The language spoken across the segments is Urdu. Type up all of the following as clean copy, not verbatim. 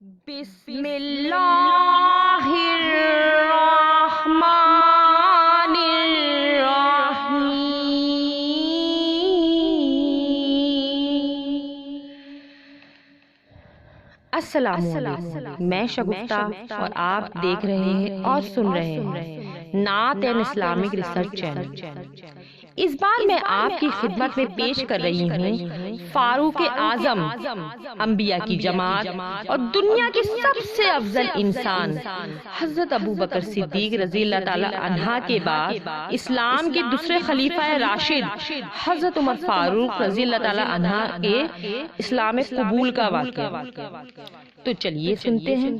بسم اللہ الرحمن الرحیم۔ السلام علیکم، میں شگفتہ اور آپ دیکھ رہے ہیں اور سن رہے ہیں نعت اینڈ اسلامک ریسرچ چینل۔ اس بار میں آپ کی خدمت میں پیش کر رہی ہوں فاروق اعظم، انبیاء کی جماعت اور دنیا کے سب سے افضل انسان حضرت ابو بکر صدیق رضی اللہ تعالی عنہ کے بعد اسلام کے دوسرے خلیفہ راشد حضرت عمر فاروق رضی اللہ تعالی عنہ کے اسلام قبول کا واقعہ۔ تو چلیے سنتے ہیں۔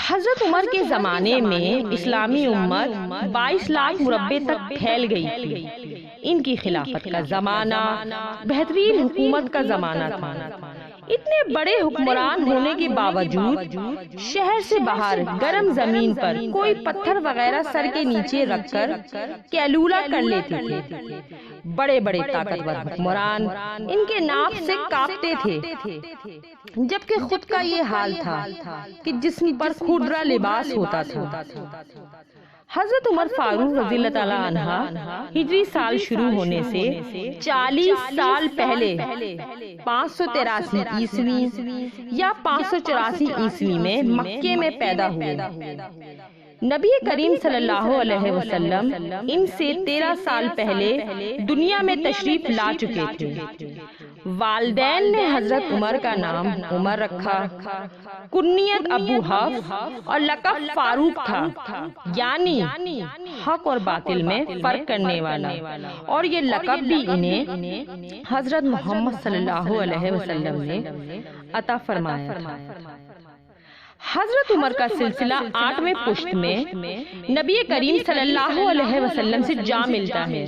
حضرت عمر کے زمانے میں اسلامی امت 22 لاکھ مربع تک پھیل گئی تھی۔ ان کی خلافت کا زمانہ بہترین حکومت کا زمانہ تھا۔ اتنے بڑے حکمران ہونے کے باوجود شہر سے باہر گرم زمین پر کوئی پتھر وغیرہ سر کے نیچے رکھ کر کیلولہ کر لیتے تھے۔ بڑے بڑے طاقتور حکمران ان کے ناف سے کانپتے تھے، جبکہ خود کا یہ حال تھا کہ جسم پر کھردرا لباس ہوتا تھا۔ حضرت عمر فاروق رضی اللہ تعالی عنہ ہجری سال شروع ہونے سے 40 سال پہلے 583 عیسوی یا 584 عیسوی میں مکے میں پیدا ہوئے۔ نبی کریم صلی اللہ علیہ وسلم ان سے 13 سال پہلے دنیا میں تشریف لا چکے تھے۔ والدین نے حضرت عمر کا نام عمر رکھا، کنیت ابو حفص اور لقب فاروق تھا، یعنی حق اور باطل میں فرق کرنے والا، اور یہ لقب بھی انہیں حضرت محمد صلی اللہ علیہ وسلم نے عطا فرمایا تھا۔ حضرت عمر کا سلسلہ 8ویں پشت میں نبی کریم صلی اللہ علیہ وسلم سے جا ملتا ہے۔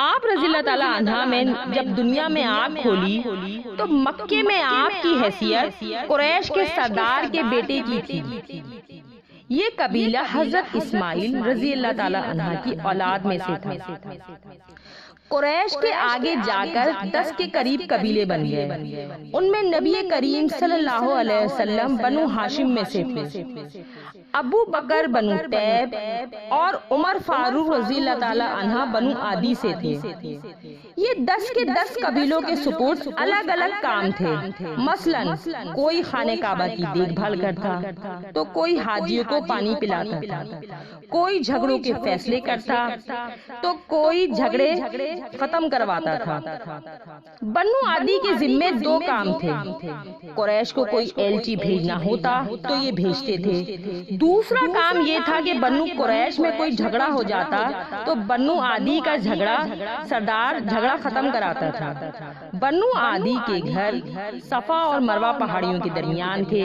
آپ رضی اللہ تعالی عنہ میں جب دنیا میں آنکھ کھولی تو مکے میں آپ کی حیثیت قریش کے سردار کے بیٹے کی تھی۔ یہ قبیلہ حضرت اسماعیل رضی اللہ تعالی عنہ کی اولاد میں سے تھا۔ قریش کے آگے جا کر 10 کے قریب قبیلے بن گئے۔ ان میں نبی کریم صلی اللہ علیہ وسلم بنو ہاشم میں سے تھے، ابو بکر بنو تیب اور عمر فاروق رضی اللہ تعالی عنہ بنو عادی سے تھے۔ یہ 10 کے 10 قبیلوں کے سپرد الگ الگ کام تھے۔ مثلا کوئی خانہ کعبہ کی دیکھ بھال کرتا تو کوئی حاجیوں کو پانی پلاتا تھا، کوئی جھگڑوں کے فیصلے کرتا تو کوئی جھگڑے ختم کرواتا تھا۔ بنو عادی کے ذمے 2 کام تھے۔ قریش کو کوئی ایلچی بھیجنا ہوتا تو یہ بھیجتے تھے۔ دوسرا کام یہ تھا کہ بنو قریش میں کوئی جھگڑا ہو جاتا تو بنو عادی کا سردار جھگڑا ختم کراتا تھا۔ بنو عادی کے گھر صفا اور مروہ پہاڑیوں کے درمیان تھے۔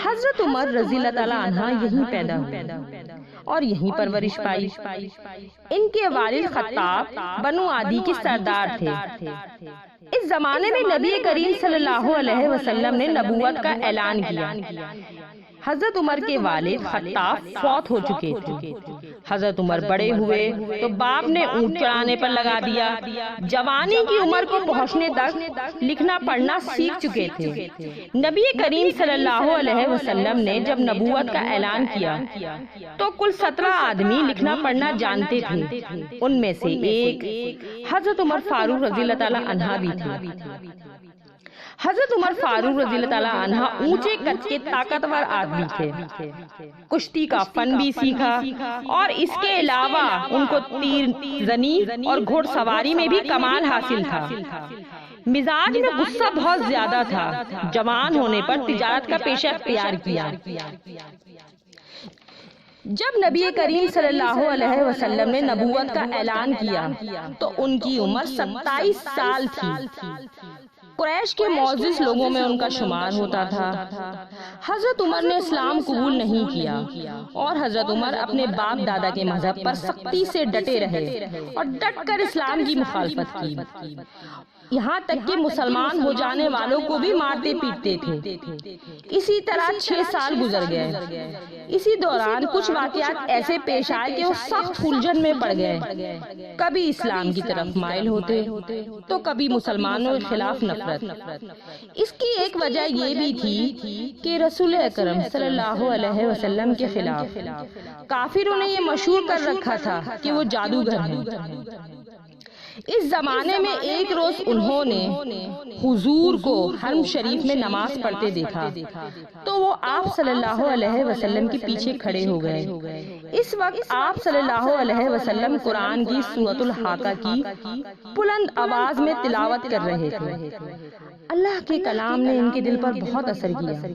حضرت عمر رضی اللہ تعالی عنہ یہیں پیدا ہوئے اور یہیں پرورش پائی۔ ان کے والد خطاب بنو عادی کے سردار تھے۔ اس زمانے میں نبی کریم صلی اللہ علیہ وسلم نے نبوت کا اعلان کیا۔ حضرت عمر کے والد خطاب فوت ہو چکے تھے۔ حضرت عمر بڑے ہوئے تو باپ نے اونٹ چڑھانے پر لگا دیا۔ جوانی کی عمر کو پہنچنے تک لکھنا پڑھنا سیکھ چکے تھے۔ نبی کریم صلی اللہ علیہ وسلم نے جب نبوت کا اعلان کیا تو کل 17 آدمی لکھنا پڑھنا جانتے تھے۔ ان میں سے ایک حضرت عمر فاروق رضی اللہ تعالی عنہ بھی تھے۔ حضرت عمر فاروق رضی اللہ تعالی عنہ اونچے قد کے طاقتور آدمی تھے۔ کشتی کا فن بھی سیکھا اور اس کے علاوہ ان کو تیر زنی اور گھوڑ سواری میں بھی کمال حاصل تھا۔ مزاج میں غصہ بہت زیادہ تھا۔ جوان ہونے پر تجارت کا پیشہ اختیار کیا۔ جب نبی کریم صلی اللہ علیہ وسلم نے نبوت کا اعلان کیا تو ان کی عمر 27 سال تھی۔ قریش کے معزز لوگوں میں ان کا شمار ہوتا تھا۔ حضرت عمر نے اسلام قبول نہیں کیا اور حضرت عمر اپنے باپ دادا کے مذہب پر سختی سے ڈٹے رہے اور ڈٹ کر اسلام کی مخالفت کی۔ یہاں تک کہ مسلمان ہو جانے والوں کو بھی مارتے پیٹتے تھے۔ اسی طرح 6 سال گزر گئے۔ اسی دوران کچھ واقعات ایسے پیش آئے کہ وہ سخت الجھن میں پڑ گئے، کبھی اسلام کی طرف مائل ہوتے تو کبھی مسلمانوں کے خلاف نفرت۔ اس کی ایک وجہ یہ بھی تھی کہ رسول اکرم صلی اللہ علیہ وسلم کے خلاف کافروں نے یہ مشہور کر رکھا تھا کہ وہ جادوگر ہیں۔ اس زمانے میں ایک روز انہوں نے حضور کو حرم شریف میں نماز پڑھتے دیکھا تو وہ آپ صلی اللہ علیہ وسلم کے پیچھے کھڑے ہو گئے۔ اس وقت آپ صلی اللہ علیہ وسلم قرآن کی سورۃ الحاقہ کی بلند آواز میں تلاوت کر رہے تھے۔ اللہ کے کلام نے ان کے دل پر بہت اثر کیا۔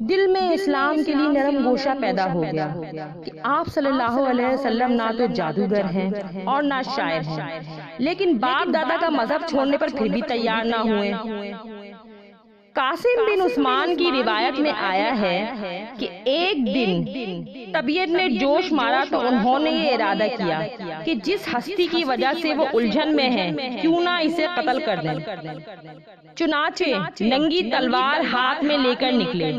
دل میں اسلام کے لیے نرم گوشہ پیدا ہو گیا کہ آپ صلی اللہ علیہ وسلم نہ تو جادوگر ہیں اور نہ شاعر ہیں، لیکن باپ دادا کا مذہب چھوڑنے پر پھر بھی تیار نہ ہوئے۔ قاسم بن عثمان کی روایت میں آیا ہے کہ ایک دن طبیعت نے جوش مارا تو انہوں نے یہ ارادہ کیا کہ جس ہستی کی وجہ سے وہ الجھن میں ہے کیوں نہ اسے قتل کر دیں۔ چنانچہ ننگی تلوار ہاتھ میں لے کر نکلے۔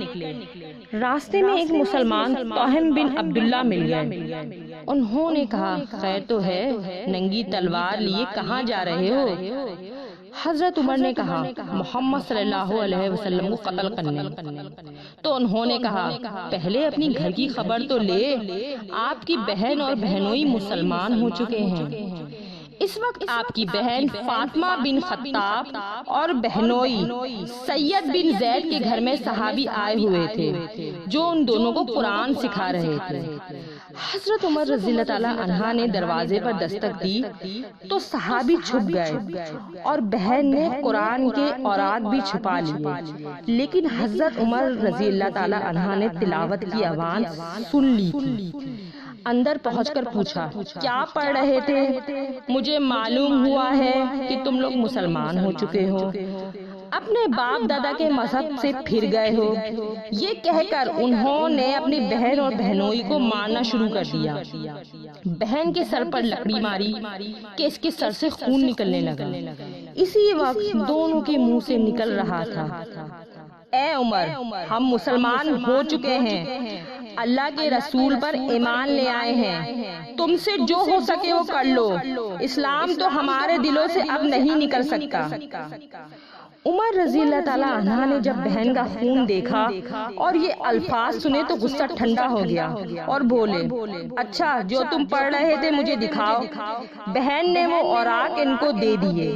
راستے میں ایک مسلمان توہم بن عبداللہ مل گئے۔ انہوں نے کہا، خیر تو ہے، ننگی تلوار لیے کہاں جا رہے ہو؟ حضرت عمر نے کہا، محمد صلی اللہ علیہ وسلم کو قتل کرنے۔ تو انہوں نے کہا، پہلے اپنی گھر کی خبر تو لے، آپ کی بہن اور بہنوئی مسلمان ہو چکے ہیں۔ اس وقت آپ کی بہن فاطمہ بن خطاب اور بہنوئی سید بن زید کے گھر میں صحابی آئے ہوئے تھے جو ان دونوں کو قرآن سکھا رہے تھے۔ حضرت عمر رضی اللہ تعالیٰ عنہ نے دروازے پر دستک دی تو صحابی چھپ گئے اور بہن نے قرآن کے اوراق بھی چھپا لیے، لیکن حضرت عمر رضی اللہ تعالیٰ عنہ نے تلاوت کی آواز سن لی تھی۔ اندر پہنچ کر پوچھا، کیا پڑھ رہے تھے؟ مجھے معلوم ہوا ہے کہ تم لوگ مسلمان ہو چکے ہو، اپنے باپ دادا کے مذہب سے پھر گئے ہو۔ یہ کہہ کر انہوں نے اپنی بہن اور بہنوئی کو مارنا شروع کر دیا۔ بہن کے سر پر لکڑی ماری کہ اس کے سر سے خون نکلنے لگا۔ اسی وقت دونوں کے منہ سے نکل رہا تھا، اے عمر، ہم مسلمان ہو چکے ہیں، اللہ کے رسول پر ایمان لے آئے ہیں، تم سے جو ہو سکے وہ کر لو، اسلام تو ہمارے دلوں سے اب نہیں نکل سکتا۔ عمر رضی اللہ تعالیٰ عنہ نے جب بہن کا خون دیکھا اور یہ الفاظ سنے تو غصہ ٹھنڈا ہو گیا اور بولے، اچھا جو تم پڑھ رہے تھے مجھے دکھاؤ۔ بہن نے وہ اوراق ان کو دے دیے۔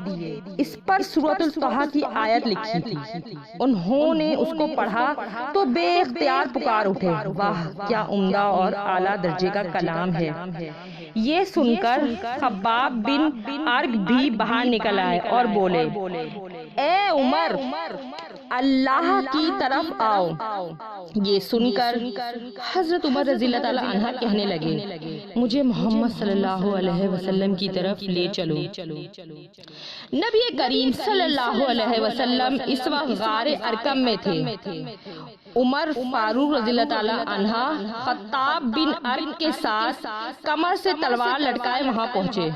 اس پر سورۃ الطحا کی آیت لکھی تھی۔ انہوں نے اس کو پڑھا تو بے اختیار پکار اٹھے، واہ کیا عمدہ اور اعلیٰ درجے کا کلام ہے۔ یہ سن کر خباب بن ارگ بھی باہر نکل آئے اور بولے، اے عمر، اللہ کی طرف آؤ۔ یہ سن کر حضرت عمر رضی اللہ تعالیٰ عنہ کہنے لگے، مجھے محمد صلی اللہ علیہ وسلم کی طرف لے چلو۔ نبی کریم صلی اللہ علیہ وسلم اس وقت غار ارقم میں تھے۔ عمر فاروق رضی اللہ تعالیٰ عنہ خطاب بن ارق کے ساتھ کمر سے تلوار لٹکائے وہاں پہنچے۔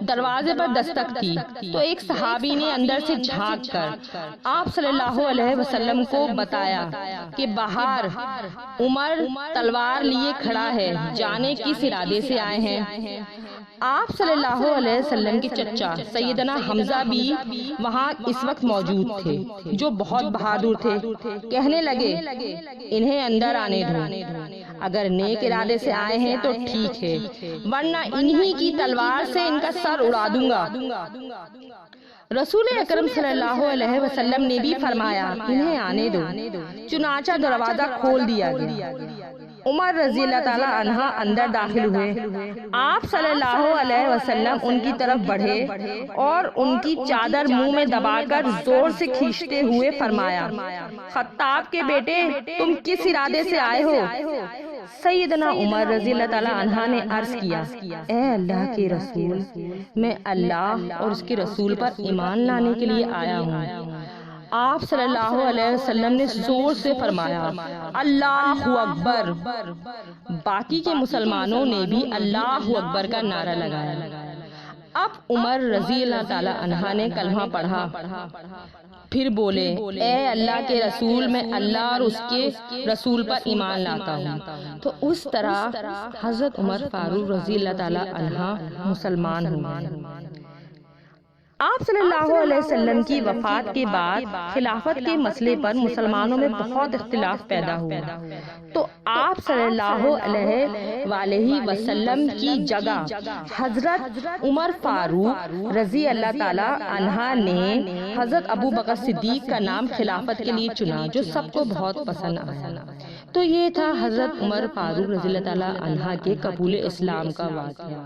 دروازے پر دستک تھی تو ایک صحابی نے اندر سے جھانک کر آپ صلی اللہ علیہ وسلم کو بتایا کہ باہر عمر تلوار لیے کھڑا ہے، جانے کس ارادے سے آئے ہیں۔ آپ صلی اللہ علیہ وسلم کے چچا سیدنا حمزہ بھی وہاں اس وقت موجود تھے جو بہت بہادر تھے۔ کہنے لگے، انہیں اندر آنے دو، اگر نیک ارادے سے آئے ہیں تو ٹھیک ہے، ورنہ انہی کی تلوار سے ان کا سر اڑا دوں گا۔ رسول اکرم صلی اللہ علیہ وسلم نے بھی فرمایا، انہیں آنے دو۔ چنانچہ دروازہ کھول دیا گیا۔ عمر رضی اللہ تعالیٰ عنہ اندر داخل ہوئے۔ آپ صلی اللہ علیہ وسلم ان کی طرف بڑھے اور ان کی چادر منہ میں دبا کر زور سے کھینچتے ہوئے فرمایا، خطاب کے بیٹے، تم کس ارادے سے آئے ہو؟ سیدنا عمر رضی اللہ تعالیٰ عنہ نے عرض کیا، اے اللہ کے رسول، میں اللہ اور اس کے رسول پر ایمان لانے کے لیے آیا ہوں۔ آپ صلی اللہ علیہ وسلم نے زور سے فرمایا، اللہ اکبر۔ باقی کے مسلمانوں نے بھی اللہ اکبر کا نعرہ لگایا۔ اب عمر رضی اللہ تعالی عنہ نے کلمہ پڑھا، پھر بولے اے اللہ کے رسول، میں اللہ اور اس کے رسول پر ایمان لاتا ہوں۔ تو اس طرح حضرت عمر فاروق رضی اللہ تعالی عنہ مسلمان ہوئے۔ آپ صلی اللہ علیہ وسلم کی وفات کے بعد خلافت کے مسئلے پر مسلمانوں میں بہت اختلاف پیدا ہوا، تو آپ صلی اللہ علیہ وسلم کی جگہ حضرت عمر فاروق رضی اللہ تعالی عنہ نے حضرت ابو بکر صدیق کا نام خلافت کے لیے چنا، جو سب کو بہت پسند آیا۔ تو یہ تھا حضرت عمر فاروق رضی اللہ تعالی عنہ کے قبول اسلام کا واقعہ۔